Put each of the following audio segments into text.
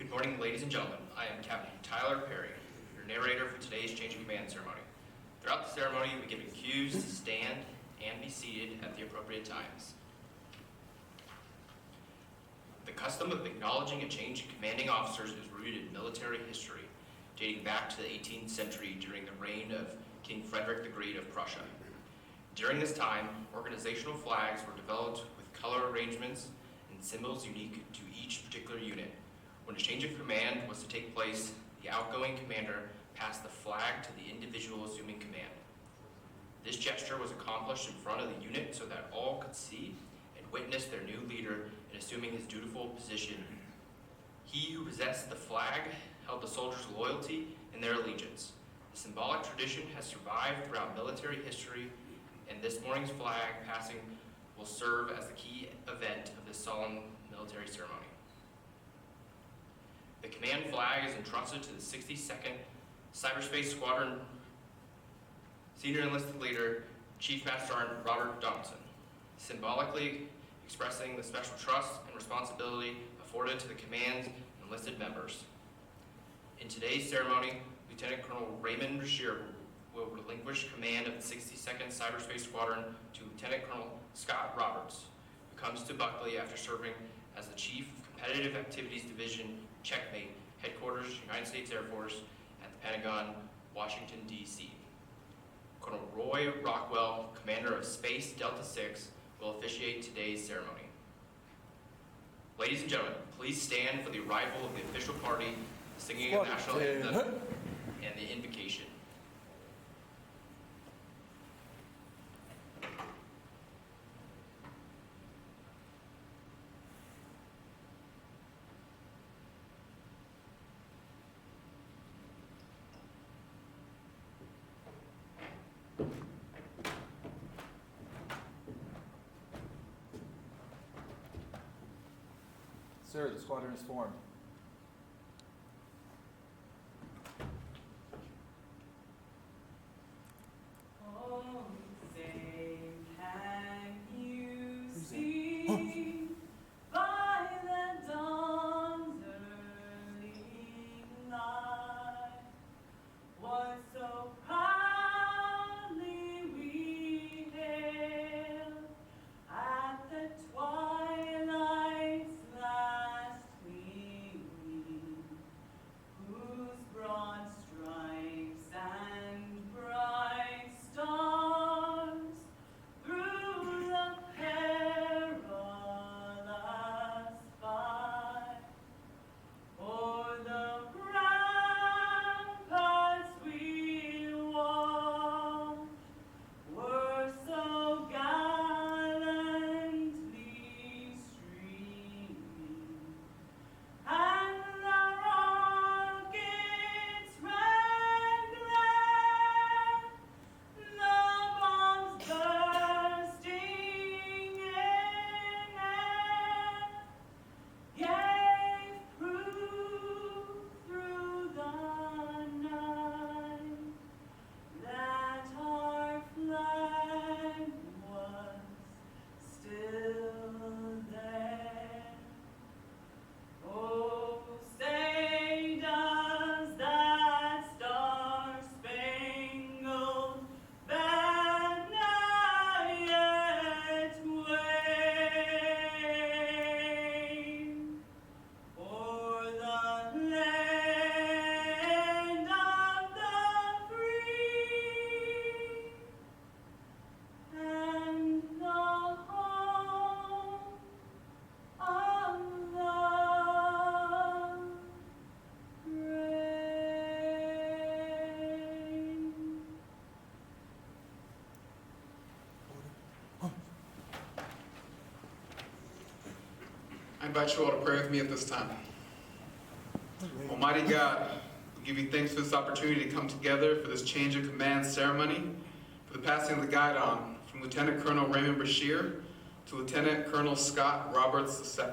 Good morning, ladies and gentlemen. I am Captain Tyler Perry, your narrator for today's change of command ceremony. Throughout the ceremony, we give cues to stand and be seated at the appropriate times. The custom of acknowledging a change in commanding officers is rooted in military history, dating back to the 18th century during the reign of King Frederick the Great of Prussia. During this time, organizational flags were developed with color arrangements and symbols unique to each particular unit. When a change of command was to take place, the outgoing commander passed the flag to the individual assuming command. This gesture was accomplished in front of the unit so that all could see and witness their new leader in assuming his dutiful position. He who possessed the flag held the soldiers' loyalty and their allegiance. The symbolic tradition has survived throughout military history, and this morning's flag passing will serve as the key event of this solemn military ceremony. The command flag is entrusted to the 62d Cyberspace Squadron Senior Enlisted Leader, Chief Master Sergeant Robert Donaldson, symbolically expressing the special trust and responsibility afforded to the command's enlisted members. In today's ceremony, Lieutenant Colonel Raymond Brashear will relinquish command of the 62nd Cyberspace Squadron to Lieutenant Colonel Scott Roberts, who comes to Buckley after serving as the Chief of Competitive Activities Division, Checkmate, Headquarters, United States Air Force, at the Pentagon, Washington, D.C. Colonel Roy Rockwell, Commander of Space Delta 6, will officiate today's ceremony. Ladies and gentlemen, please stand for the arrival of the official party, the singing of the national anthem, and the invocation. Sir, the squadron is formed. Oh, say, can you see by the dawn's early light what so proudly we hailed at the twilight's last gleaming, whose broad stripes and bright stars through the perilous fight o'er the ramparts we walked were so gallantly streaming, and the rockets' red glare, the bombs bursting in air, gave proof through the night that our flag was still there. Oh, say does that star-spangled banner yet wave o'er the land of the free and the home of the brave. I invite you all to pray with me at this time. Almighty God, we give you thanks for this opportunity to come together for this change of command ceremony, for the passing of the guidon from Lieutenant Colonel Raymond Brashear to Lieutenant Colonel Scott Roberts II.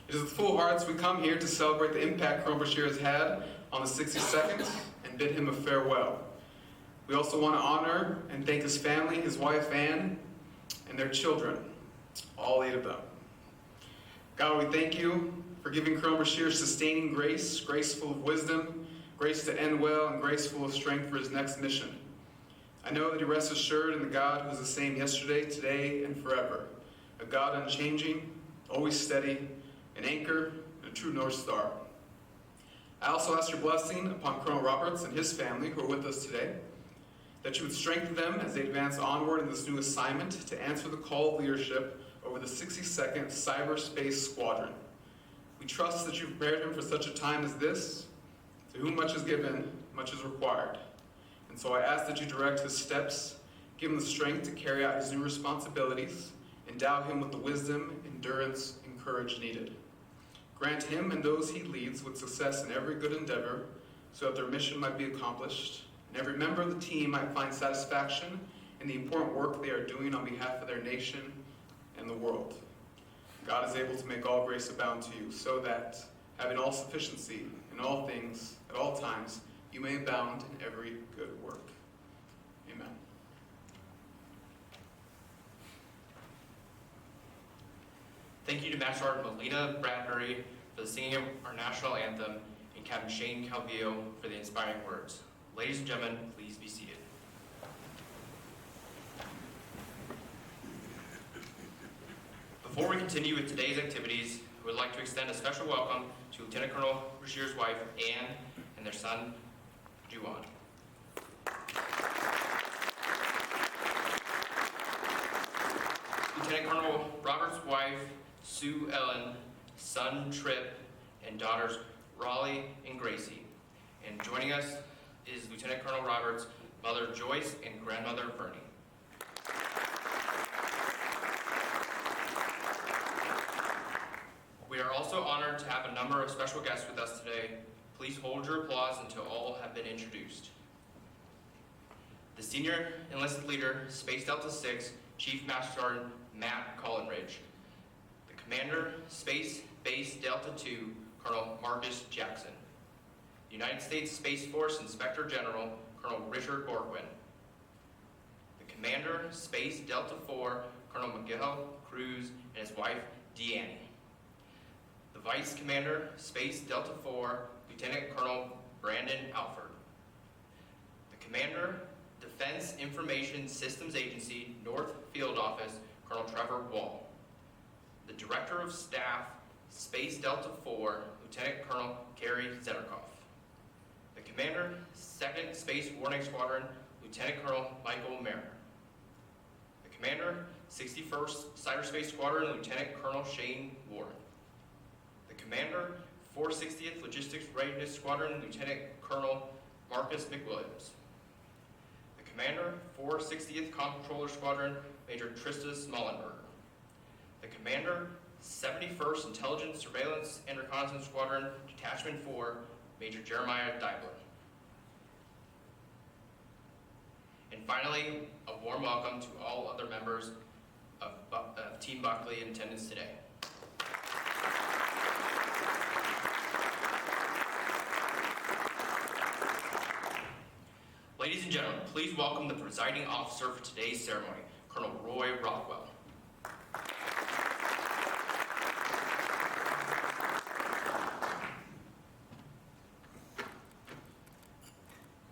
It is with full hearts we come here to celebrate the impact Colonel Brashear has had on the 62nd and bid him a farewell. We also want to honor and thank his family, his wife Anne, and their children, all 8 of them. God, we thank you for giving Colonel Bashir sustaining grace, grace full of wisdom, grace to end well, and grace full of strength for his next mission. I know that he rests assured in the God who is the same yesterday, today, and forever, a God unchanging, always steady, an anchor, and a true North Star. I also ask your blessing upon Colonel Roberts and his family who are with us today, that you would strengthen them as they advance onward in this new assignment to answer the call of leadership over the 62nd Cyberspace Squadron. We trust that you've prepared him for such a time as this. To whom much is given, much is required. And so I ask that you direct his steps, give him the strength to carry out his new responsibilities, endow him with the wisdom, endurance, and courage needed. Grant him and those he leads with success in every good endeavor, so that their mission might be accomplished, and every member of the team might find satisfaction in the important work they are doing on behalf of their nation and the world. God is able to make all grace abound to you, so that, having all sufficiency in all things, at all times, you may abound in every good work. Amen. Thank you to Master Sergeant Melina Bradbury for the singing of our national anthem, and Captain Shane Calvillo for the inspiring words. Ladies and gentlemen, please be seated. Before we continue with today's activities, we would like to extend a special welcome to Lieutenant Colonel Bashir's wife, Anne, and their son, Juwan. Lieutenant Colonel Robert's wife, Sue Ellen, son Tripp, and daughters Raleigh and Gracie. And joining us is Lieutenant Colonel Roberts' mother Joyce and grandmother Bernie. We are also honored to have a number of special guests with us today. Please hold your applause until all have been introduced. The Senior Enlisted Leader, Space Delta 6, Chief Master Sergeant Matt Collinridge. The Commander, Space Base Delta 2, Colonel Marcus Jackson. United States Space Force Inspector General, Colonel Richard Borgwin. The Commander, Space Delta 4, Colonel Miguel Cruz and his wife, Deanne. The Vice Commander, Space Delta 4, Lieutenant Colonel Brandon Alford. The Commander, Defense Information Systems Agency, North Field Office, Colonel Trevor Wall. The Director of Staff, Space Delta 4, Lieutenant Colonel Gary Zetterkoff. The Commander, 2nd Space Warning Squadron, Lieutenant Colonel Michael Mariner. The Commander, 61st Cyberspace Squadron, Lieutenant Colonel Shane Warren. The Commander, 460th Logistics Readiness Squadron, Lieutenant Colonel Marcus McWilliams. The Commander, 460th Comptroller Squadron, Major Trista Smollenberger. The Commander, 71st Intelligence, Surveillance, and Reconnaissance Squadron, Detachment 4, Major Jeremiah Deibler. And finally, a warm welcome to all other members of Team Buckley in attendance today. Ladies and gentlemen, please welcome the presiding officer for today's ceremony, Colonel Roy Rockwell.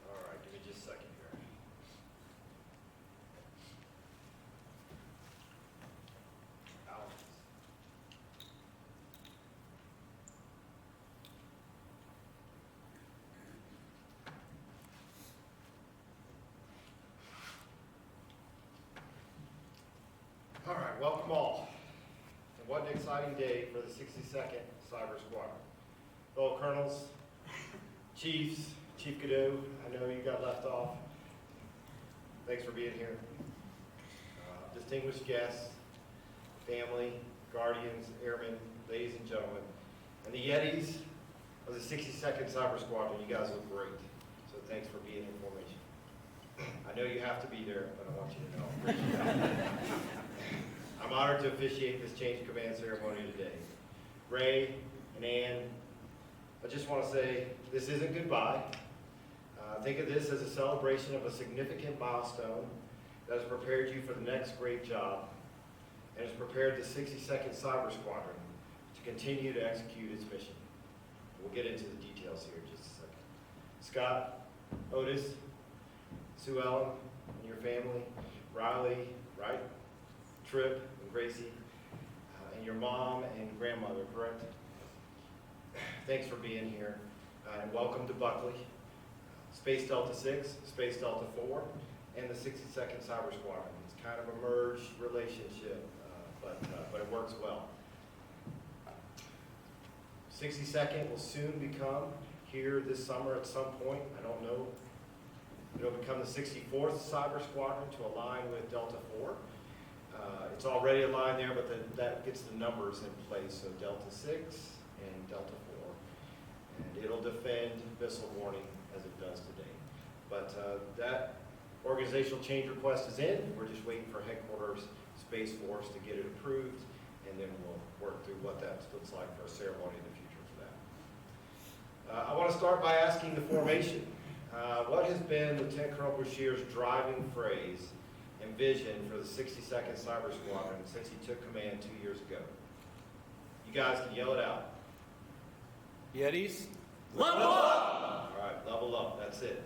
All right, give me just a second here. Alex. All right, welcome all. And what an exciting day for the 62nd Cyber Squadron. Fellow colonels, chiefs, Chief Cadeau, I know you got left off. Thanks for being here. Distinguished guests, family, guardians, airmen, ladies and gentlemen, and the Yetis of the 62nd Cyber Squadron, you guys look great. So thanks for being in formation. I know you have to be there, but I want you to know. I'm honored to officiate this change of command ceremony today. Ray and Ann, I just want to say this isn't goodbye. Think of this as a celebration of a significant milestone that has prepared you for the next great job and has prepared the 62nd Cyber Squadron to continue to execute its mission. We'll get into the details here in just a second. Scott, Otis, Sue Ellen, and your family, Riley, right? Tripp and Gracie, and your mom and grandmother, correct? Thanks for being here, and welcome to Buckley, Space Delta 6, Space Delta 4, and the 62nd Cyber Squadron. It's kind of a merged relationship, but it works well. 62nd will soon become, here this summer at some point, I don't know, it'll become the 64th Cyber Squadron to align with Delta 4. It's already aligned there, but that gets the numbers in place, so Delta 6 and Delta 4. And it'll defend missile warning as it does today. But that organizational change request is in. We're just waiting for headquarters Space Force to get it approved, and then we'll work through what that looks like for a ceremony in the future for that. I want to start by asking the formation. What has been Lieutenant Colonel Bashir's driving phrase and vision for the 62nd Cyber Squadron since he took command 2 years ago? You guys can yell it out. Yetis? Level up! All right, level up, that's it.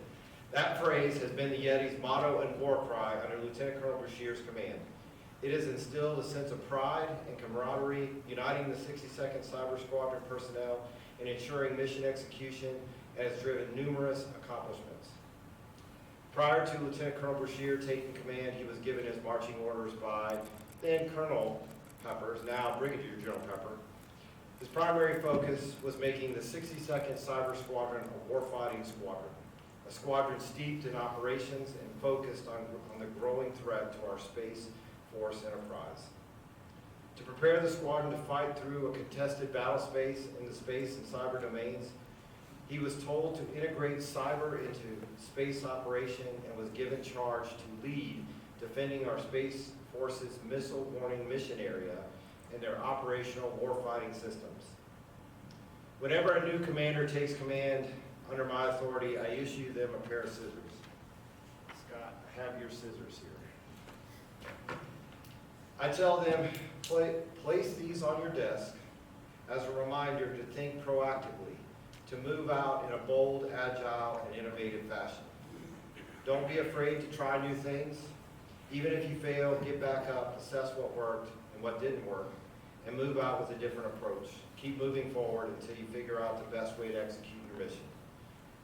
That phrase has been the Yeti's motto and war cry under Lieutenant Colonel Bashir's command. It has instilled a sense of pride and camaraderie, uniting the 62nd Cyber Squadron personnel and ensuring mission execution, and has driven numerous accomplishments. Prior to Lieutenant Colonel Bashir taking command, he was given his marching orders by then Colonel Peppers, now Brigadier General Pepper. His primary focus was making the 62nd Cyber Squadron a warfighting squadron, a squadron steeped in operations and focused on the growing threat to our Space Force enterprise. To prepare the squadron to fight through a contested battle space in the space and cyber domains, he was told to integrate cyber into space operation and was given charge to lead defending our Space Force's missile warning mission area and their operational warfighting systems. Whenever a new commander takes command under my authority, I issue them a pair of scissors. Scott, I have your scissors here. I tell them, place these on your desk as a reminder to think proactively, to move out in a bold, agile, and innovative fashion. Don't be afraid to try new things. Even if you fail, get back up, assess what worked and what didn't work, and move out with a different approach. Keep moving forward until you figure out the best way to execute your mission.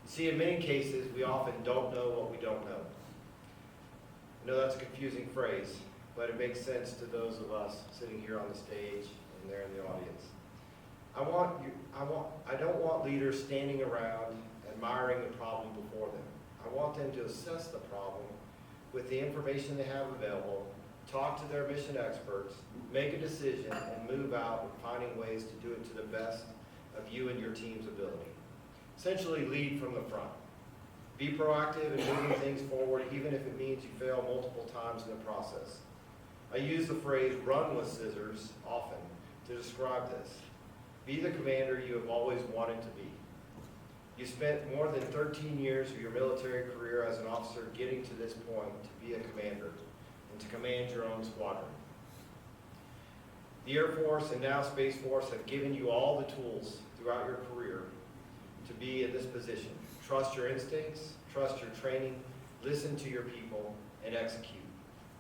You see, in many cases, we often don't know what we don't know. I know that's a confusing phrase, but it makes sense to those of us sitting here on the stage and there in the audience. I don't want leaders standing around admiring the problem before them. I want them to assess the problem with the information they have available, talk to their mission experts, make a decision, and move out with finding ways to do it to the best of you and your team's ability. Essentially, lead from the front. Be proactive in moving things forward, even if it means you fail multiple times in the process. I use the phrase run with scissors often to describe this. Be the commander you have always wanted to be. You spent more than 13 years of your military career as an officer getting to this point to be a commander and to command your own squadron. The Air Force and now Space Force have given you all the tools throughout your career to be in this position. Trust your instincts, trust your training, listen to your people, and execute.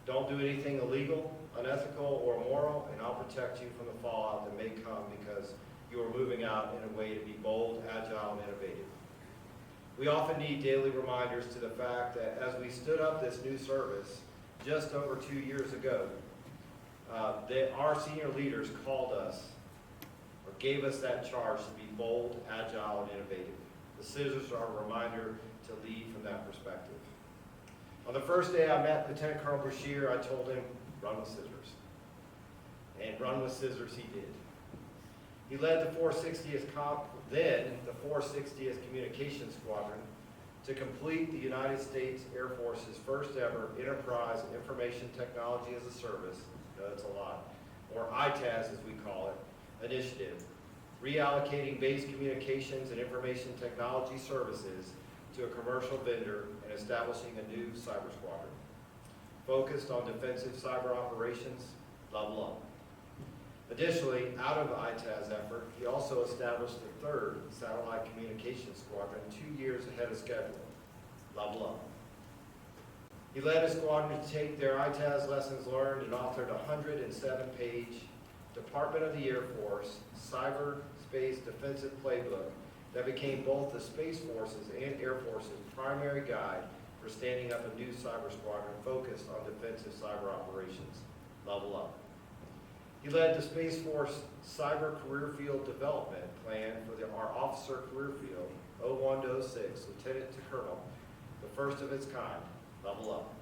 Don't do anything illegal, unethical, or immoral, and I'll protect you from the fallout that may come because you are moving out in a way to be bold, agile, and innovative. We often need daily reminders to the fact that as we stood up this new service just over 2 years ago, our senior leaders called us or gave us that charge to be bold, agile, and innovative. The scissors are a reminder to lead from that perspective. On the first day I met Lieutenant Colonel Bashir, I told him, run with scissors. And run with scissors he did. He led the 460th Communications Squadron to complete the United States Air Force's first ever Enterprise Information Technology as a Service, that's a lot, or ITAS as we call it, initiative, reallocating base communications and information technology services to a commercial vendor and establishing a new cyber squadron. Focused on defensive cyber operations, level up. Additionally, out of the ITAS effort, he also established the 3rd Satellite Communications Squadron 2 years ahead of schedule. Level up. He led his squadron to take their ITAS lessons learned and authored a 107-page Department of the Air Force Cyberspace Defensive Playbook that became both the Space Force's and Air Force's primary guide for standing up a new cyber squadron focused on defensive cyber operations. Level up. He led the Space Force Cyber Career Field Development Plan for our officer career field, 01 to 06, Lieutenant to Colonel, the first of its kind. Level up.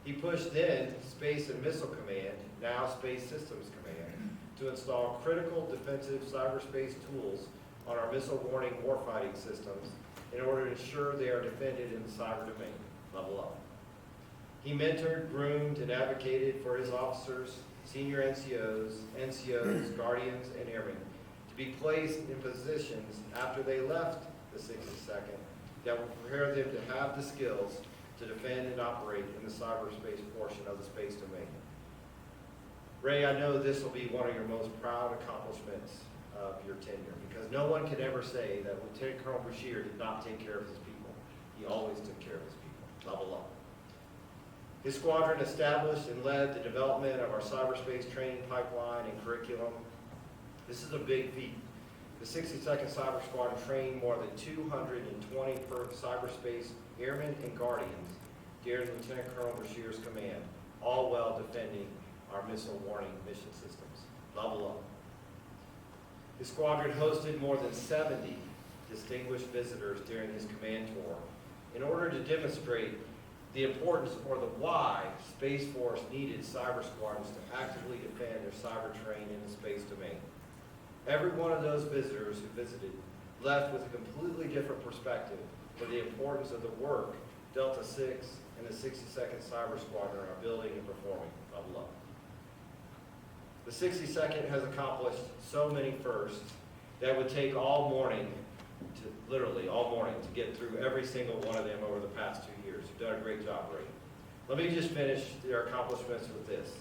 He pushed then Space and Missile Command, now Space Systems Command, to install critical defensive cyberspace tools on our missile warning warfighting systems in order to ensure they are defended in the cyber domain. Level up. He mentored, groomed, and advocated for his officers, senior NCOs, Guardians, and Airmen to be placed in positions after they left the 62nd that will prepare them to have the skills to defend and operate in the cyberspace portion of the space domain. Ray, I know this will be one of your most proud accomplishments of your tenure, because no one can ever say that Lieutenant Colonel Bashir did not take care of his people. He always took care of his people. Level up. His squadron established and led the development of our cyberspace training pipeline and curriculum. This is a big feat. The 62nd Cyber Squadron trained more than 220 cyberspace airmen and guardians during Lieutenant Colonel Bashir's command, all while defending our missile warning mission systems. Level up. His squadron hosted more than 70 distinguished visitors during his command tour in order to demonstrate the importance or the why Space Force needed cyber squadrons to actively defend their cyber terrain in the space domain. Every one of those visitors who visited left with a completely different perspective for the importance of the work Delta 6 and the 62nd Cyber Squadron are building and performing. Level up. The 62nd has accomplished so many firsts that would take literally all morning to get through every single one of them over the past 2 years. You've done a great job, Ray. Let me just finish their accomplishments with this.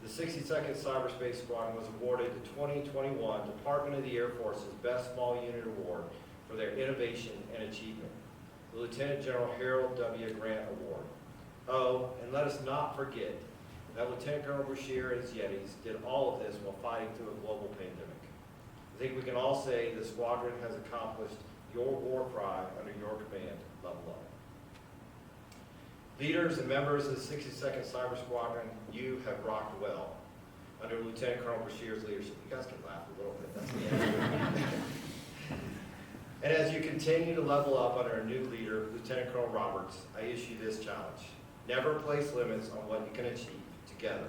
The 62nd Cyberspace Squadron was awarded the 2021 Department of the Air Force's Best Small Unit Award for their innovation and achievement, the Lieutenant General Harold W. Grant Award. Oh, and let us not forget that Lieutenant Colonel Bashir and his Yetis did all of this while fighting through a global pandemic. I think we can all say the squadron has accomplished your war cry under your command. Level up. Leaders and members of the 62nd Cyber Squadron, you have rocked well under Lieutenant Colonel Bashir's leadership. You guys can laugh a little bit. That's And as you continue to level up under a new leader, Lieutenant Colonel Roberts, I issue this challenge. Never place limits on what you can achieve together.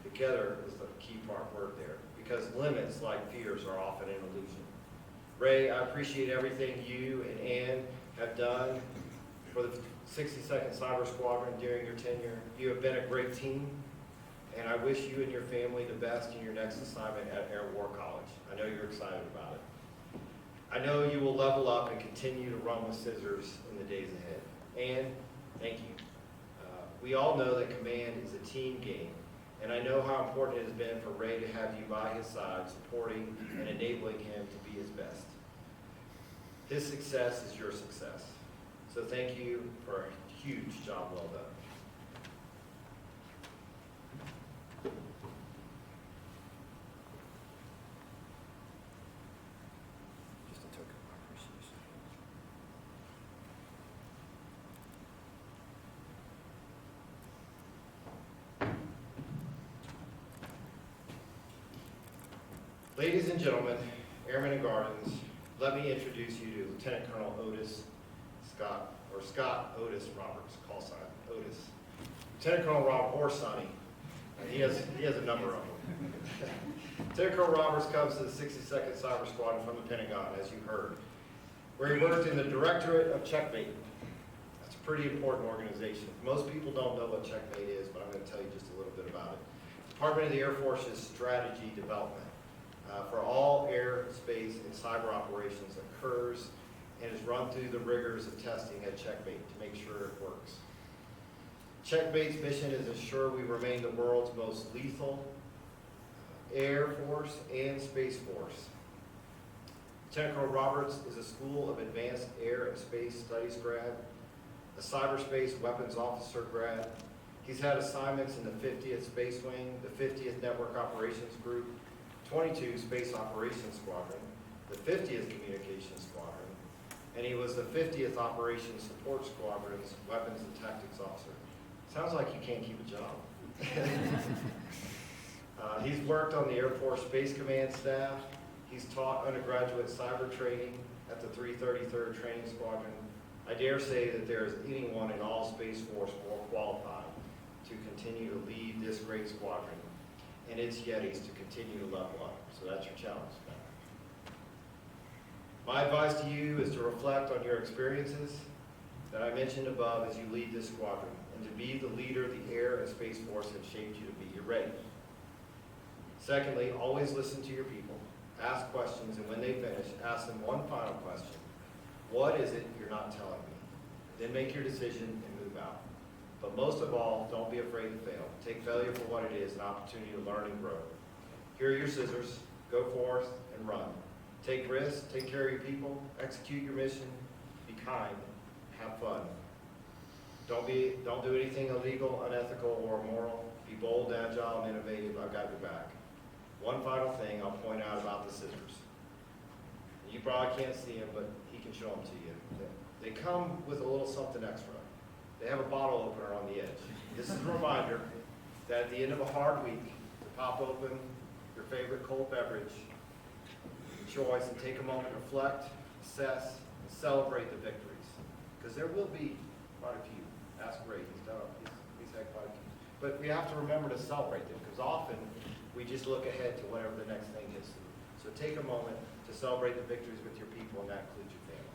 Together is the key word there, because limits, like fears, are often an illusion. Ray, I appreciate everything you and Ann have done for the 62nd Cyber Squadron during your tenure. You have been a great team, and I wish you and your family the best in your next assignment at Air War College. I know you're excited about it. I know you will level up and continue to run with scissors in the days ahead. And thank you. We all know that command is a team game, and I know how important it has been for Ray to have you by his side, supporting and enabling him to be his best. His success is your success. So thank you for a huge job well done. Just a token of appreciation. Ladies and gentlemen, airmen and guardians, let me introduce you to Lieutenant Colonel Scott Otis Roberts, call sign Otis. Lieutenant Colonel Rob, or Sonny, he has a number of them. Lieutenant Colonel Roberts comes to the 62nd Cyber Squadron from the Pentagon, as you heard, where he worked in the Directorate of Checkmate. That's a pretty important organization. Most people don't know what Checkmate is, but I'm going to tell you just a little bit about it. Department of the Air Force's strategy development for all air, space, and cyber operations occurs and is run through the rigors of testing at Checkmate to make sure it works. Checkmate's mission is to ensure we remain the world's most lethal Air Force, and Space Force. Lieutenant Colonel Roberts is a School of Advanced Air and Space Studies grad, a Cyberspace Weapons Officer grad. He's had assignments in the 50th Space Wing, the 50th Network Operations Group, 22 Space Operations Squadron, the 50th Communications Squadron, and he was the 50th Operations Support Squadron's Weapons and Tactics Officer. Sounds like you can't keep a job. He's worked on the Air Force Space Command staff. He's taught undergraduate cyber training at the 333rd Training Squadron. I dare say that there is anyone in all Space Force more qualified to continue to lead this great squadron and its Yetis to continue to level up. So that's your challenge. My advice to you is to reflect on your experiences that I mentioned above as you lead this squadron, and to be the leader the Air and Space Force have shaped you to be. You're ready. Secondly, always listen to your people. Ask questions, and when they finish, ask them one final question. What is it you're not telling me? Then make your decision and move out. But most of all, don't be afraid to fail. Take failure for what it is, an opportunity to learn and grow. Here are your scissors. Go forth and run. Take risks, take care of your people, execute your mission, be kind, have fun. Don't do anything illegal, unethical, or immoral. Be bold, agile, and innovative. I've got your back. One final thing I'll point out about the scissors. You probably can't see them, but he can show them to you. They come with a little something extra. They have a bottle opener on the edge. This is a reminder that at the end of a hard week, to pop open your favorite cold beverage, your choice, and take a moment to reflect, assess, and celebrate the victories. Because there will be quite a few. That's great. He's had quite a few. But we have to remember to celebrate them, because often we just look ahead to whatever the next thing is. So take a moment to celebrate the victories with your people, and that includes your family.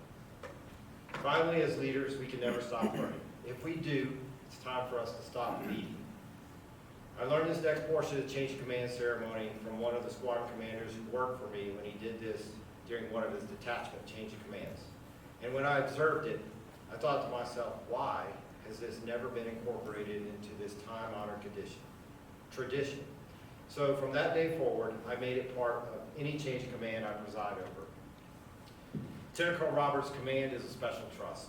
Finally, as leaders, we can never stop learning. If we do, it's time for us to stop leading. I learned this next portion of the change of command ceremony from one of the squadron commanders who worked for me when he did this during one of his detachment change of commands. And when I observed it, I thought to myself, why has this never been incorporated into this time-honored tradition? So from that day forward, I made it part of any change of command I preside over. Lieutenant Colonel Roberts' command is a special trust.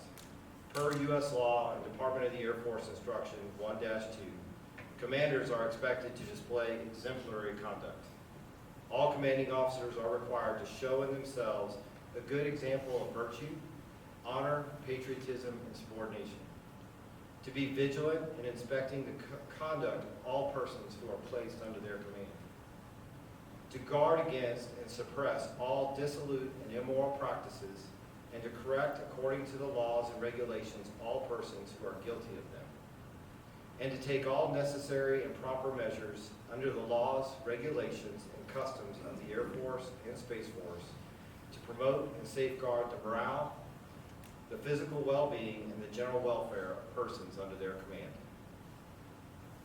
Per U.S. law and Department of the Air Force Instruction 1-2, commanders are expected to display exemplary conduct. All commanding officers are required to show in themselves a good example of virtue, honor, patriotism, and subordination. To be vigilant in inspecting the conduct of all persons who are placed under their command. To guard against and suppress all dissolute and immoral practices, and to correct according to the laws and regulations all persons who are guilty of them. And to take all necessary and proper measures under the laws, regulations, and customs of the Air Force and Space Force to promote and safeguard the morale, the physical well-being, and the general welfare of persons under their command.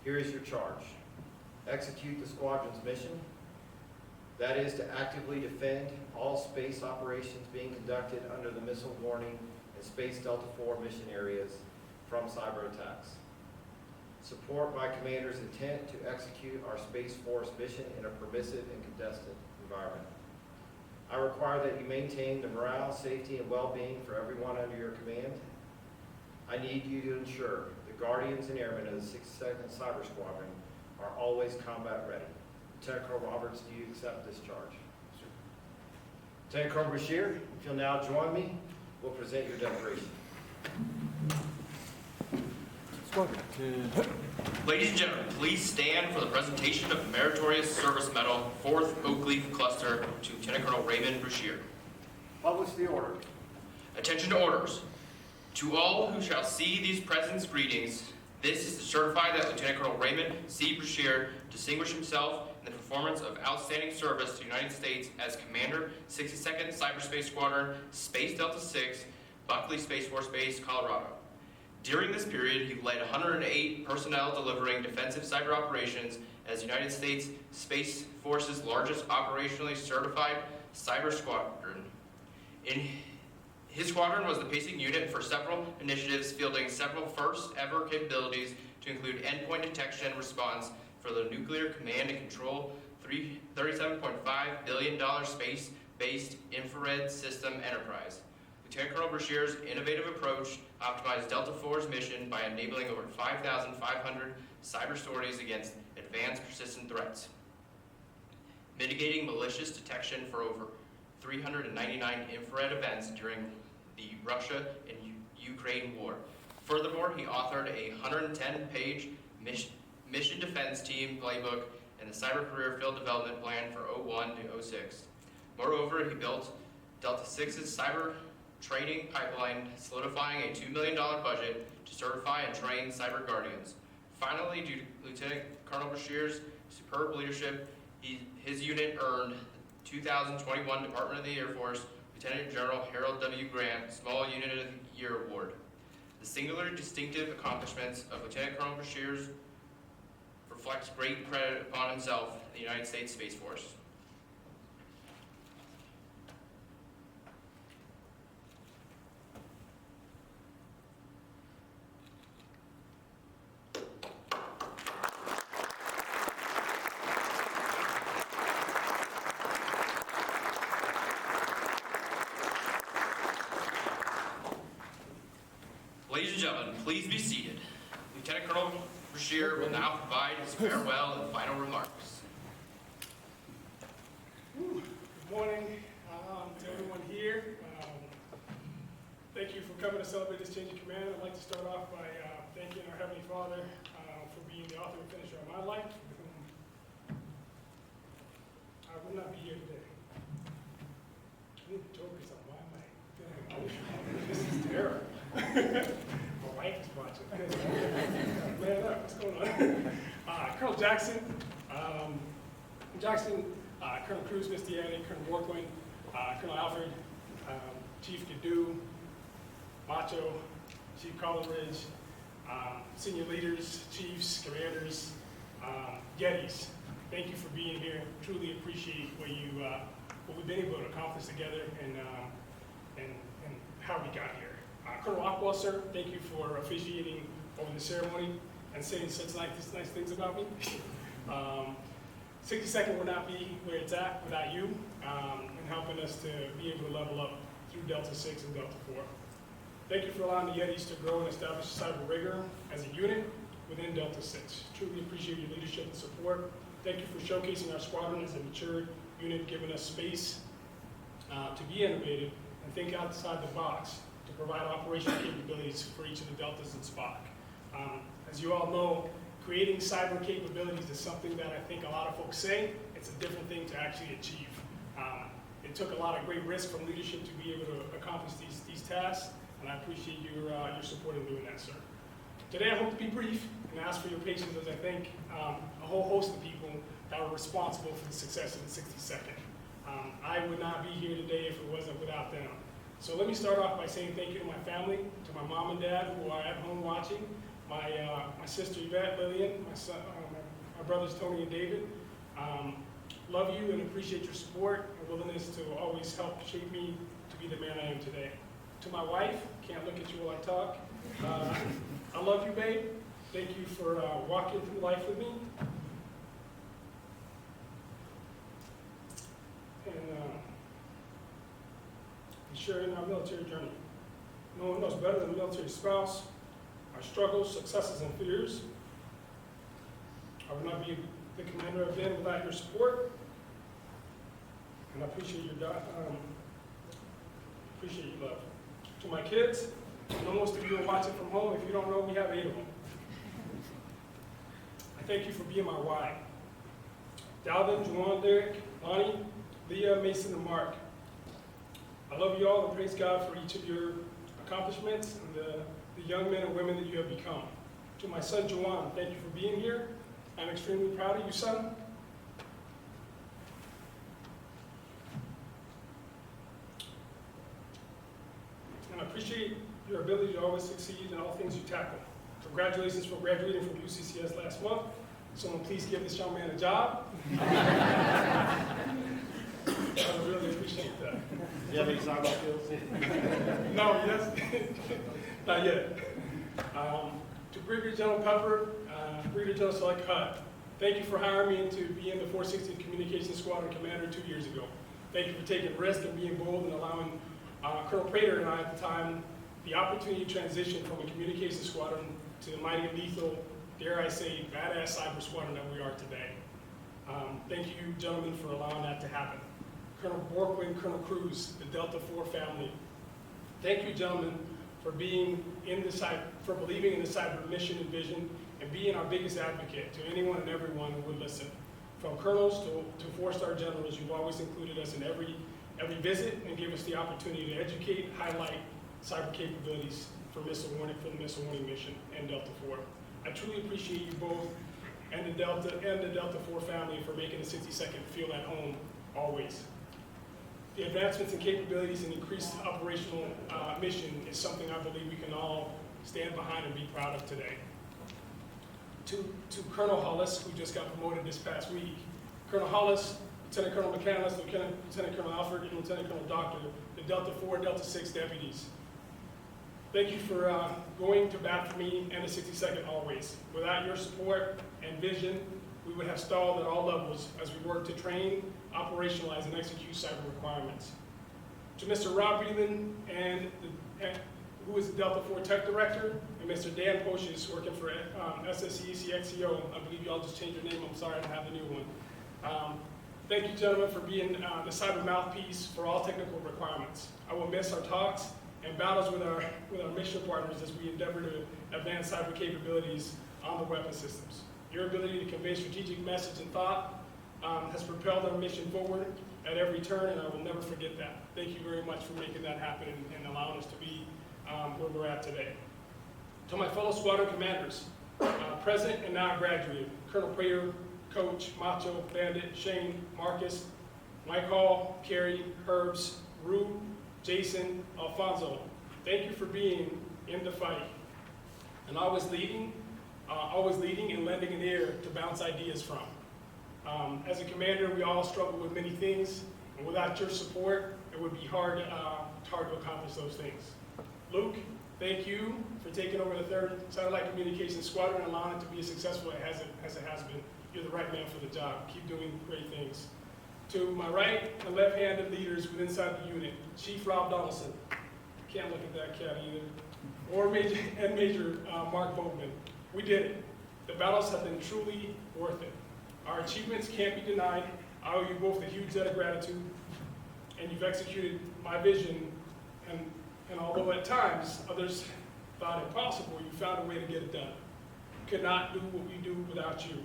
Here is your charge. Execute the squadron's mission. That is to actively defend all space operations being conducted under the missile warning and Space Delta IV mission areas from cyber attacks. Support my commander's intent to execute our Space Force mission in a permissive and contested environment. I require that you maintain the morale, safety, and well-being for everyone under your command. I need you to ensure the guardians and airmen of the 62nd Cyber Squadron are always combat ready. Lieutenant Colonel Roberts, do you accept this charge? Sir. Lieutenant Colonel Bashir, if you'll now join me, we'll present your decoration. Ladies and gentlemen, please stand for the presentation of the Meritorious Service Medal, 4th Oak Leaf Cluster, to Lieutenant Colonel Raymond Brashear. Publish the order. Attention to orders. To all who shall see these presents greetings, this is to certify that Lieutenant Colonel Raymond C. Brashear distinguished himself in the performance of outstanding service to the United States as Commander, 62nd Cyberspace Squadron, Space Delta VI, Buckley Space Force Base, Colorado. During this period, he led 108 personnel delivering defensive cyber operations as the United States Space Force's largest operationally certified cyber squadron. His squadron was the pacing unit for several initiatives, fielding several first-ever capabilities to include endpoint detection and response for the Nuclear Command and Control 3 $37.5 billion space-based infrared system enterprise. Lieutenant Colonel Brashear's innovative approach optimized Delta IV's mission by enabling over 5,500 cyber sorties against advanced persistent threats, mitigating malicious detection for over 399 infrared events during the Russia and Ukraine war. Furthermore, he authored a 110-page mission defense team playbook and the cyber career field development plan for 01 to 06. Moreover, he built Delta IV's cyber training pipeline, solidifying a $2 million budget to certify and train cyber guardians. Finally, due to Lieutenant Colonel Brashear's superb leadership, his unit earned the 2021 Department of the Air Force Lieutenant General Harold W. Grant Small Unit of the Year Award. The singular distinctive accomplishments of Lieutenant Colonel Brashear's reflects great credit upon himself and the United States Space Force. Ladies and gentlemen, please be seated. Lieutenant Colonel Brashear will now provide his farewell and final remarks. Good morning to everyone here. Thank you for coming to celebrate this change of command. I'd like to start off by thanking our Heavenly Father for being the author and finisher of my life, with whom I would not be here today. I need to focus on my mic. This is terrible. My wife is watching. Man up, what's going on? Colonel Jackson, Colonel Cruz, Mr. Yanni, Colonel Warcoin, Colonel Alfred, Chief Gadu, Macho, Chief Coleridge, senior leaders, chiefs, commanders, Yetis. Thank you for being here. Truly appreciate what we've been able to accomplish together and how we got here. Colonel Rockwell, sir, thank you for officiating over the ceremony and saying such nice things about me. 62nd would not be where it's at without you and helping us to be able to level up through Delta 6 and Delta 4. Thank you for allowing the Yetis to grow and establish cyber rigor as a unit within Delta 6. Truly appreciate your leadership and support. Thank you for showcasing our squadron as a mature unit, giving us space to be innovative and think outside the box to provide operational capabilities for each of the Deltas and SPOC. As you all know, creating cyber capabilities is something that I think a lot of folks say. It's a different thing to actually achieve. It took a lot of great risk from leadership to be able to accomplish these tasks, and I appreciate your support in doing that, sir. Today I hope to be brief and ask for your patience as I thank a whole host of people that were responsible for the success of the 62nd. I would not be here today if it wasn't without them. So let me start off by saying thank you to my family, to my mom and dad who are at home watching, my sister Yvette, Lillian, my son, my brothers Tony and David. Love you and appreciate your support and willingness to always help shape me to be the man I am today. To my wife, can't look at you while I talk. I love you, babe. Thank you for walking through life with me. And sharing our military journey. No one knows better than a military spouse our struggles, successes, and fears. I would not be the commander I've been without your support, and I appreciate your love. To my kids, I know most of you are watching from home. If you don't know, we have 8 of them. I thank you for being my why. Dalvin, Juwan, Derek, Lonnie, Leah, Mason, and Mark. I love you all and praise God for each of your accomplishments and the young men and women that you have become. To my son, Juwan, thank you for being here. I'm extremely proud of you, son. And I appreciate your ability to always succeed in all things you tackle. Congratulations for graduating from UCCS last month. Someone please give this young man a job. I would really appreciate that. Do you have any cyber skills? No, yes, not yet. To Brigadier General Pepper, Brigadier General Select Hut, Thank you for hiring me to be in the 460th Communications Squadron Commander 2 years ago. Thank you for taking risks and being bold and allowing Colonel Prater and I at the time the opportunity to transition from a communications squadron to the mighty lethal, dare I say, badass cyber squadron that we are today. Thank you, gentlemen, for allowing that to happen. Colonel Borkwin, Colonel Cruz, the Delta IV family. Thank you, gentlemen, for being in the for believing in the cyber mission and vision and being our biggest advocate to anyone and everyone who would listen. From colonels to four-star generals, you've always included us in every visit and gave us the opportunity to educate, highlight cyber capabilities for the missile warning mission and Delta IV. I truly appreciate you both and the Delta IV family for making the 62nd feel at home always. The advancements in capabilities and increased operational mission is something I believe we can all stand behind and be proud of today. To Colonel Hollis, who just got promoted this past week. Colonel Hollis, Lieutenant Colonel McCandless, Lieutenant Colonel Alford, and Lieutenant Colonel Doctor, the Delta IV, Delta VI deputies. Thank you for going to bat for me and the 62nd always. Without your support and vision, we would have stalled at all levels as we work to train, operationalize, and execute cyber requirements. To Mr. Rob Breland, who is the Delta IV Tech Director, and Mr. Dan Poches, working for SSECXEO. I believe you all just changed your name. I'm sorry I don't have the new one. Thank you, gentlemen, for being the cyber mouthpiece for all technical requirements. I will miss our talks and battles with our mission partners as we endeavor to advance cyber capabilities on the weapon systems. Your ability to convey strategic message and thought has propelled our mission forward at every turn, and I will never forget that. Thank you very much for making that happen and allowing us to be where we're at today. To my fellow squadron commanders, present and now graduated, Colonel Prater, Coach, Macho, Bandit, Shane, Marcus, Mike Hall, Kerry, Herbs, Rue, Jason, Alfonso, thank you for being in the fight and always leading and lending an ear to bounce ideas from. As a commander, we all struggle with many things, and without your support, it would be hard to accomplish those things. Luke, thank you for taking over the 3rd Satellite Communications Squadron and allowing it to be as successful as it has been. You're the right man for the job. Keep doing great things. To my right and left-handed leaders within inside the unit, Chief Rob Donaldson, can't look at that cat either, or Major Mark Boatman. We did it. The battles have been truly worth it. Our achievements can't be denied. I owe you both a huge debt of gratitude, and you've executed my vision, and although at times others thought it impossible, you found a way to get it done. Could not do what we do without you.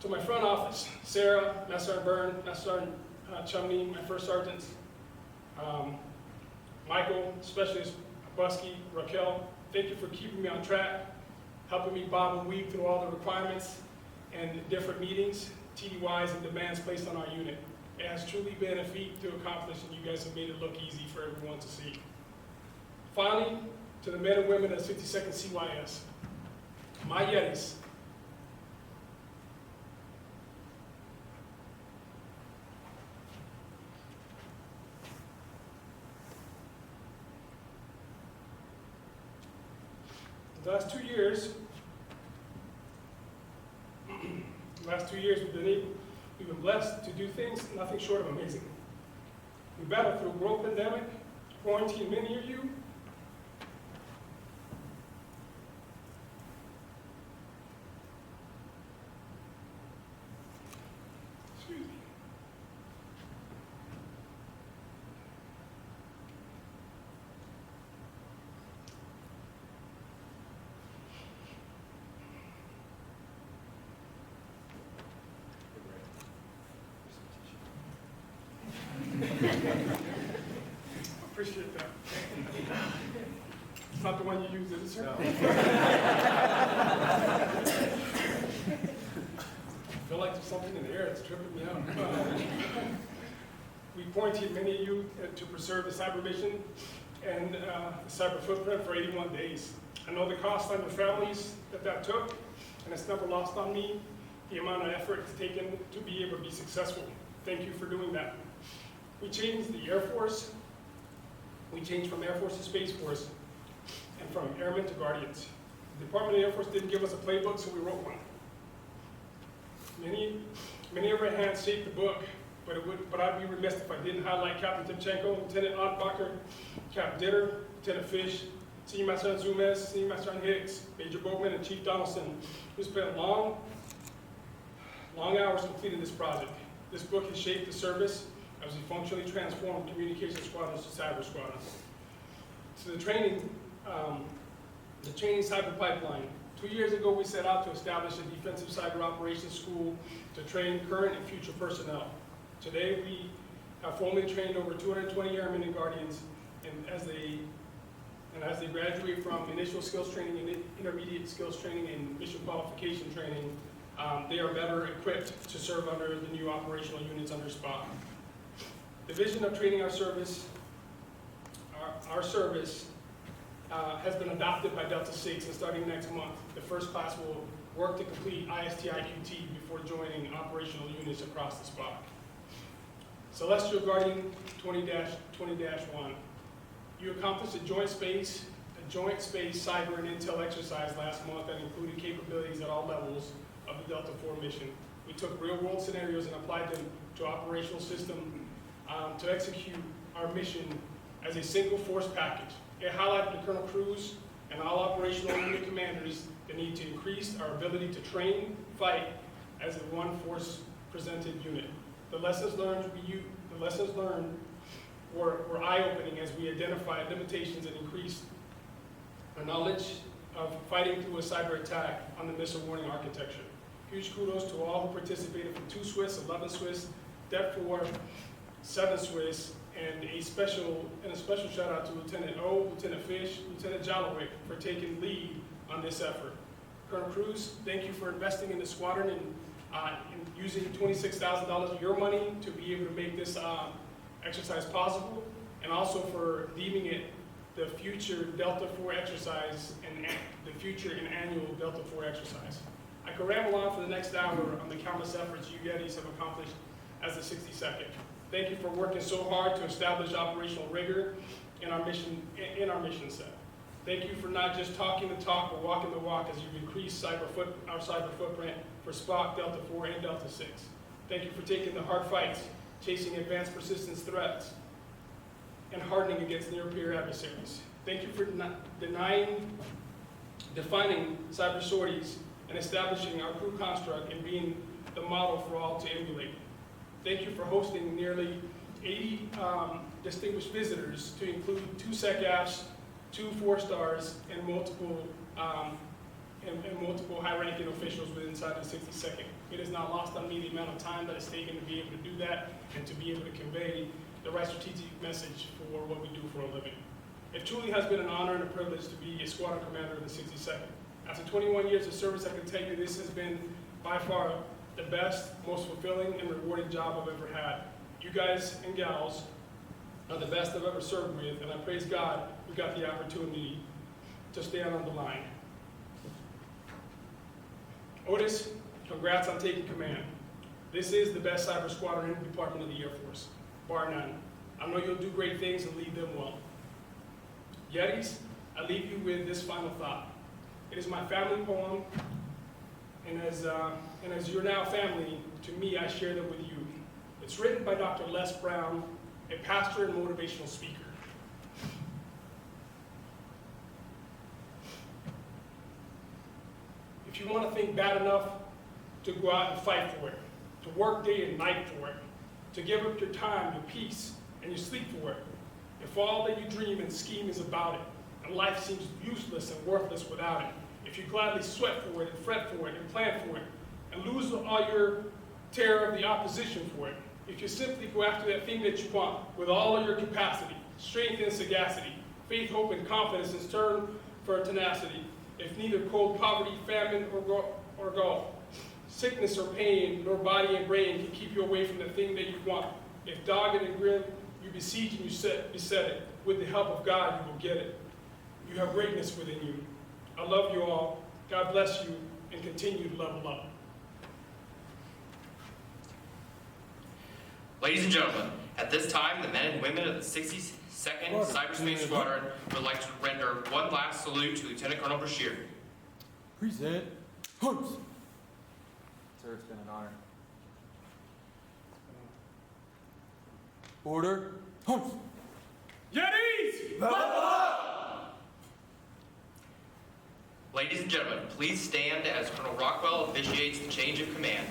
To my front office, Sarah, Master Sergeant Byrne, Master Sergeant Chumney, my first sergeants, Michael, Specialist Busky, Raquel, thank you for keeping me on track, helping me bob and weave through all the requirements and different meetings, TDYs, and demands placed on our unit. It has truly been a feat to accomplish, and you guys have made it look easy for everyone to see. Finally, to the men and women of 52nd CYS, my Yetis, the last 2 years, we've been blessed to do things nothing short of amazing. We battled through a global pandemic, quarantined many of you, excuse me. Appreciate that. It's not the one you use, is it, sir? No. I feel like there's something in the air that's tripping me out. We quarantined many of you to preserve the cyber mission and the cyber footprint for 81 days. I know the cost on your families that took, and it's never lost on me the amount of effort it's taken to be able to be successful. Thank you for doing that. We changed the Air Force. We changed from Air Force to Space Force, and from airmen to guardians. The Department of the Air Force didn't give us a playbook, so we wrote one. Many of our hands shaped the book, but I'd be remiss if I didn't highlight Captain Timchenko, Lieutenant Ottbacher, Captain Ditter, Lieutenant Fish, Senior Master Sergeant Zumes, Senior Master Sergeant Hicks, Major Boatman, and Chief Donaldson, who spent long hours completing this project. This book has shaped the service as we functionally transformed communication squadrons to cyber squadrons. So the training cyber pipeline. 2 years ago, we set out to establish a defensive cyber operations school to train current and future personnel. Today, we have formally trained over 220 airmen and guardians, and as they graduate from initial skills training and intermediate skills training and mission qualification training, they are better equipped to serve under the new operational units under SPOC. The vision of training our service has been adopted by Delta 6, and starting next month, the first class will work to complete IST-IQT before joining operational units across the SPOC. Celestial Guardian 20-1. You accomplished a joint space cyber and intel exercise last month that included capabilities at all levels of the Delta 4 mission. We took real-world scenarios and applied them to operational system to execute our mission as a single force package. It highlighted to Colonel Cruz and all operational unit commanders the need to increase our ability to train, fight as a one force presented unit. The lessons learned were eye-opening as we identified limitations and increased our knowledge of fighting through a cyber attack on the missile warning architecture. Huge kudos to all who participated from 2 Swiss, 11 Swiss, Det 4, 7 Swiss, and a special shout out to Lieutenant O, Lieutenant Fish, Lieutenant Jalowick for taking lead on this effort. Colonel Cruz, thank you for investing in the squadron and using $26,000 of your money to be able to make this exercise possible, and also for deeming it the future Delta 4 exercise and the future and annual Delta 4 exercise. I could ramble on for the next hour on the countless efforts you Yetis have accomplished as the 62nd. Thank you for working so hard to establish operational rigor in our mission set. Thank you for not just talking the talk, but walking the walk as you've increased our cyber footprint for SPOC, Delta 4, and Delta 6. Thank you for taking the hard fights, chasing advanced persistence threats, and hardening against near-peer adversaries. Thank you for defining cyber sorties and establishing our crew construct and being the model for all to emulate. Thank you for hosting nearly 80 distinguished visitors to include 2 SECAFs, 2 4-stars, and multiple high-ranking officials inside the 62nd. It is not lost on me the amount of time that it's taken to be able to do that and to be able to convey the right strategic message for what we do for a living. It truly has been an honor and a privilege to be a squadron commander of the 62nd. After 21 years of service, I can tell you this has been by far the best, most fulfilling, and rewarding job I've ever had. You guys and gals are the best I've ever served with, and I praise God we got the opportunity to stand on the line. Otis, congrats on taking command. This is the best cyber squadron in the Department of the Air Force, bar none. I know you'll do great things and lead them well. Yetis, I leave you with this final thought. It is my family poem, and as you're now family, to me, I share them with you. It's written by Dr. Les Brown, a pastor and motivational speaker. If you want to think bad enough to go out and fight for it, to work day and night for it, to give up your time, your peace, and your sleep for it, if all that you dream and scheme is about it, and life seems useless and worthless without it, if you gladly sweat for it and fret for it and plan for it, and lose all your terror of the opposition for it, if you simply go after that thing that you want with all of your capacity, strength and sagacity, faith, hope, and confidence in turn for tenacity, if neither cold poverty, famine, or gulf, sickness or pain, nor body and brain can keep you away from the thing that you want, if dogged and grim, you besiege and you beset it, with the help of God, you will get it. You have greatness within you. I love you all. God bless you, and continue to level up. Ladies and gentlemen, at this time, the men and women of the 62nd Cyberspace Squadron would like to render one last salute to Lieutenant Colonel Bashir. Present. Horse. Sir, it's been an honor. Order. Hunt! Yetis! Ladies and gentlemen, please stand as Colonel Rockwell officiates the change of command.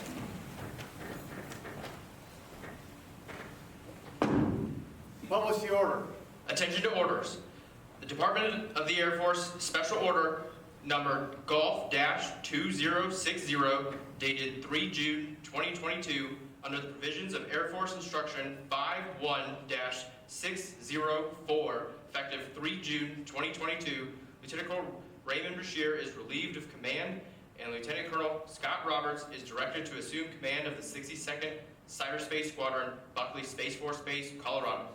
Publish the order. Attention to orders. The Department of the Air Force Special Order number Golf-2060 dated 3 June 2022 under the provisions of Air Force Instruction 51-604 effective 3 June 2022, Lieutenant Colonel Raymond Brashear is relieved of command and Lieutenant Colonel Scott Roberts is directed to assume command of the 62nd Cyberspace Squadron, Buckley Space Force Base, Colorado.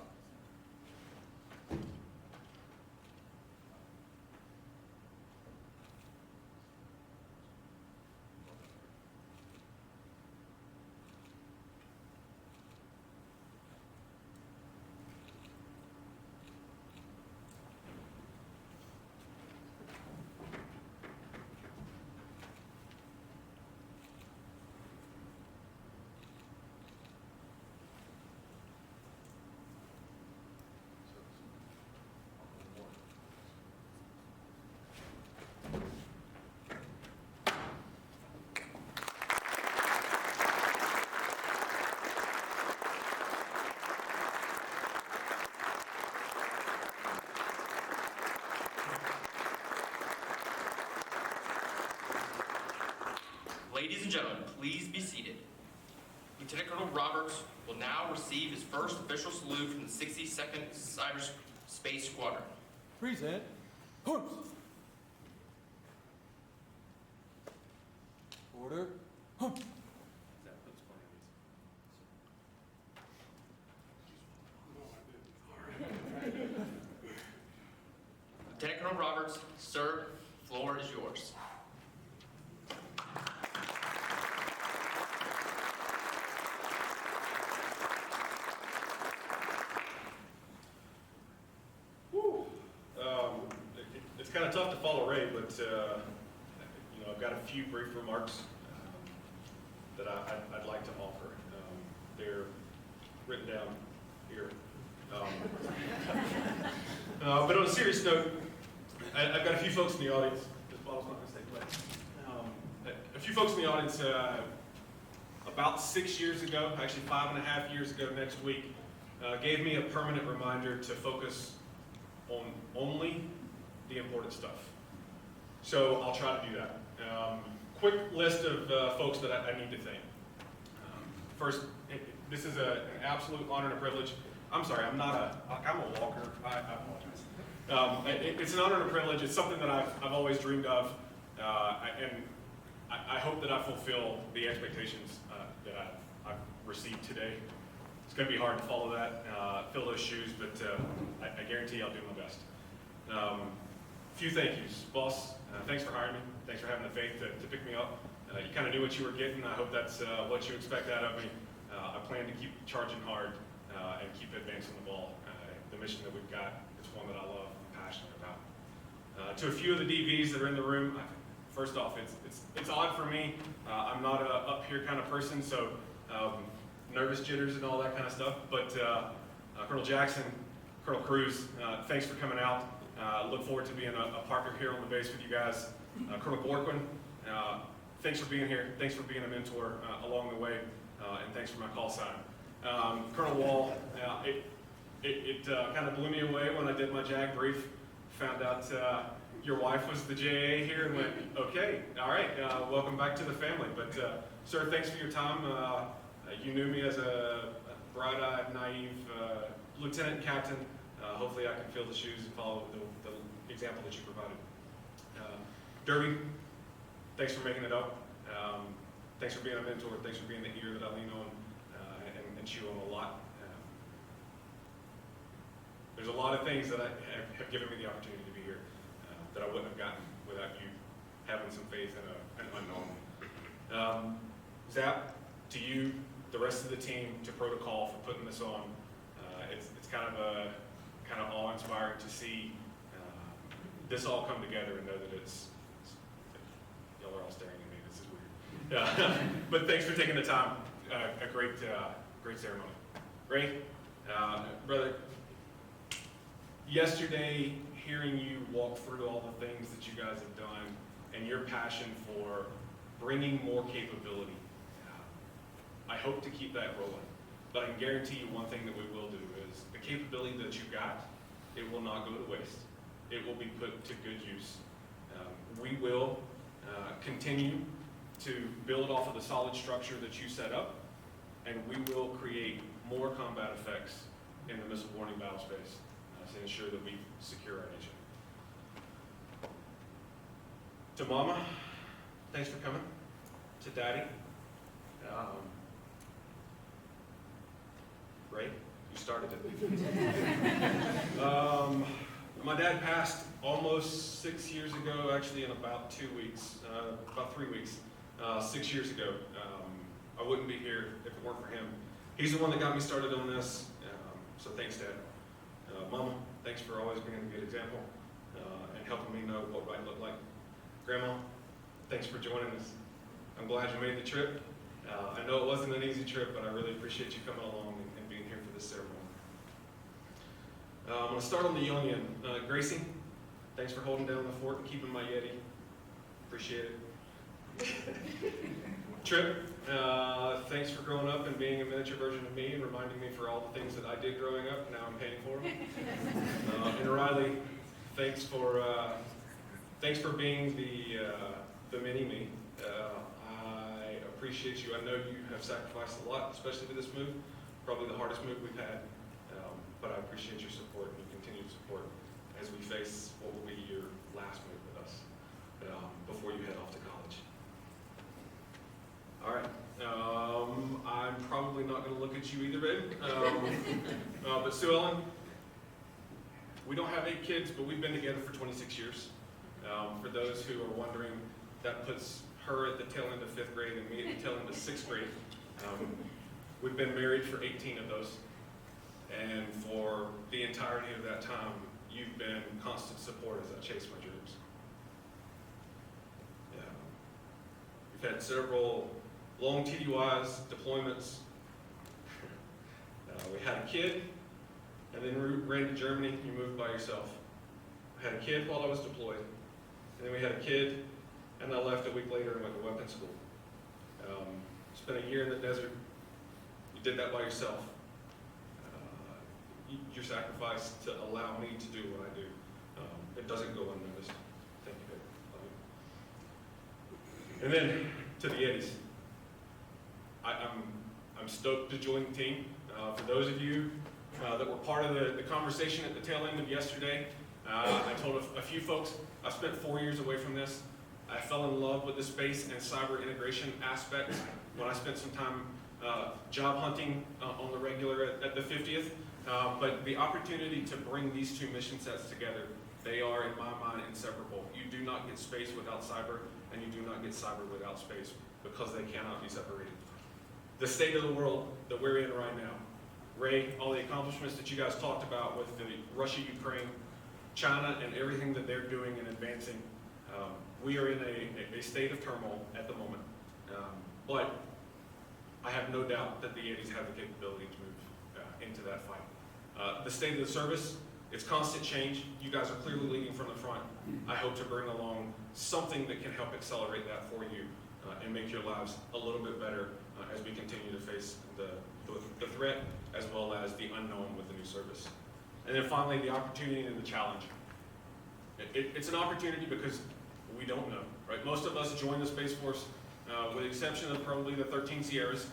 Ladies and gentlemen, please be seated. Lieutenant Colonel Roberts will now receive his first official salute from the 62nd Cyberspace Squadron. Present. Hunt! Order. Hunt! Lieutenant Colonel Roberts, sir, floor is yours. It's kind of tough to follow Ray, but I've got a few brief remarks that I'd like to offer. They're written down here. But on a serious note, I've got a few folks in the audience. This bottle's not going to stay put. A few folks in the audience, about 6 years ago, actually 5.5 years ago next week, gave me a permanent reminder to focus on only the important stuff. So I'll try to do that. Quick list of folks that I need to thank. First, this is an absolute honor and a privilege. I'm sorry, I'm a walker. I apologize. It's an honor and a privilege. It's something that I've always dreamed of, and I hope that I fulfill the expectations that I've received today. It's going to be hard to follow that, fill those shoes, but I guarantee I'll do my best. Few thank yous. Boss, thanks for hiring me. Thanks for having the faith to pick me up. You kind of knew what you were getting. I hope that's what you expect out of me. I plan to keep charging hard and keep advancing the ball. The mission that we've got is one that I love and passionate about. To a few of the DVs that are in the room, first off, it's odd for me. I'm not a up here kind of person, so nervous jitters and all that kind of stuff. But Colonel Jackson, Colonel Cruz, thanks for coming out. Look forward to being a partner here on the base with you guys. Colonel Borquin, thanks for being here. Thanks for being a mentor along the way, and thanks for my call sign. Colonel Wall, it kind of blew me away when I did my JAG brief. Found out your wife was the JA here and went, okay, all right, welcome back to the family. But sir, thanks for your time. You knew me as a bright-eyed, naive lieutenant and captain. Hopefully I can fill the shoes and follow the example that you provided. Derby, thanks for making it up. Thanks for being a mentor. Thanks for being the ear that I lean on and chew on a lot. There's a lot of things that have given me the opportunity to be here that I wouldn't have gotten without you having some faith in an unknown. Zap, to you, the rest of the team, to Protocol for putting this on. It's kind of awe-inspiring to see this all come together and know that y'all are all staring at me. This is weird. Yeah. But thanks for taking the time. A great ceremony. Ray, brother, yesterday hearing you walk through all the things that you guys have done and your passion for bringing more capability, I hope to keep that rolling. But I can guarantee you one thing that we will do is the capability that you got, it will not go to waste. It will be put to good use. We will continue to build off of the solid structure that you set up, and we will create more combat effects in the missile warning battle space to ensure that we secure our nation. To Mama, thanks for coming. To Daddy, Ray, you started it. My dad passed almost 6 years ago, actually in about 2 weeks, about 3 weeks, 6 years ago. I wouldn't be here if it weren't for him. He's the one that got me started on this, so thanks, Dad. Mama, thanks for always being a good example and helping me know what right looked like. Grandma, thanks for joining us. I'm glad you made the trip. I know it wasn't an easy trip, but I really appreciate you coming along and being here for this ceremony. I'm going to start on the young end. Gracie, thanks for holding down the fort and keeping my Yeti. Appreciate it. Trip, thanks for growing up and being a miniature version of me and reminding me for all the things that I did growing up. Now I'm paying for them. And Riley, thanks for being the mini-me. I appreciate you. I know you have sacrificed a lot, especially with this move. Probably the hardest move we've had. But I appreciate your support and your continued support as we face what will be your last move with us before you head off to college. All right. I'm probably not going to look at you either, babe. But Sue Ellen, we don't have 8 kids, but we've been together for 26 years. For those who are wondering, that puts her at the tail end of 5th grade and me at the tail end of 6th grade. We've been married for 18 of those. And for the entirety of that time, you've been constant support as I chase my dreams. We've had several long TDYs, deployments. We had a kid, and then we ran to Germany. You moved by yourself. I had a kid while I was deployed, and then we had a kid, and I left a week later and went to weapons school. Spent a year in the desert. You did that by yourself. Your sacrifice to allow me to do what I do. It doesn't go unnoticed. Thank you, babe. Love you. And then to the Yetis. I'm stoked to join the team. For those of you that were part of the conversation at the tail end of yesterday, I told a few folks, I spent 4 years away from this. I fell in love with the space and cyber integration aspects when I spent some time job hunting on the regular at the 50th. But the opportunity to bring these 2 mission sets together, they are, in my mind, inseparable. You do not get space without cyber, and you do not get cyber without space, because they cannot be separated. The state of the world that we're in right now, Ray, all the accomplishments that you guys talked about with the Russia, Ukraine, China, and everything that they're doing and advancing, we are in a state of turmoil at the moment. But I have no doubt that the Yetis have the capability to move into that fight. The state of the service, it's constant change. You guys are clearly leading from the front. I hope to bring along something that can help accelerate that for you and make your lives a little bit better as we continue to face the threat as well as the unknown with the new service. And then finally, the opportunity and the challenge. It's an opportunity because we don't know, right? Most of us join the Space Force, with the exception of probably the 13 Sierras,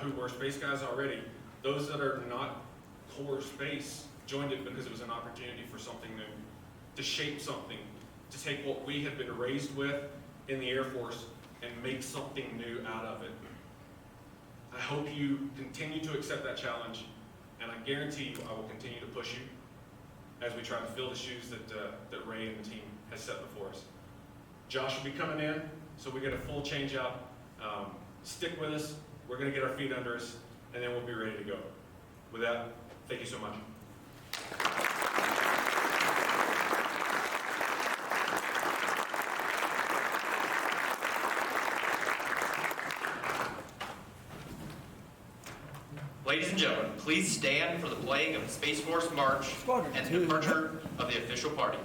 who were space guys already. Those that are not core space joined it because it was an opportunity for something new, to shape something, to take what we have been raised with in the Air Force and make something new out of it. I hope you continue to accept that challenge, and I guarantee you I will continue to push you as we try to fill the shoes that Ray and the team has set before us. Josh will be coming in, so we get a full change out. Stick with us. We're going to get our feet under us, and then we'll be ready to go. With that, thank you so much. Ladies and gentlemen, please stand for the playing of the Space Force March Squadron and two. departure of the official party.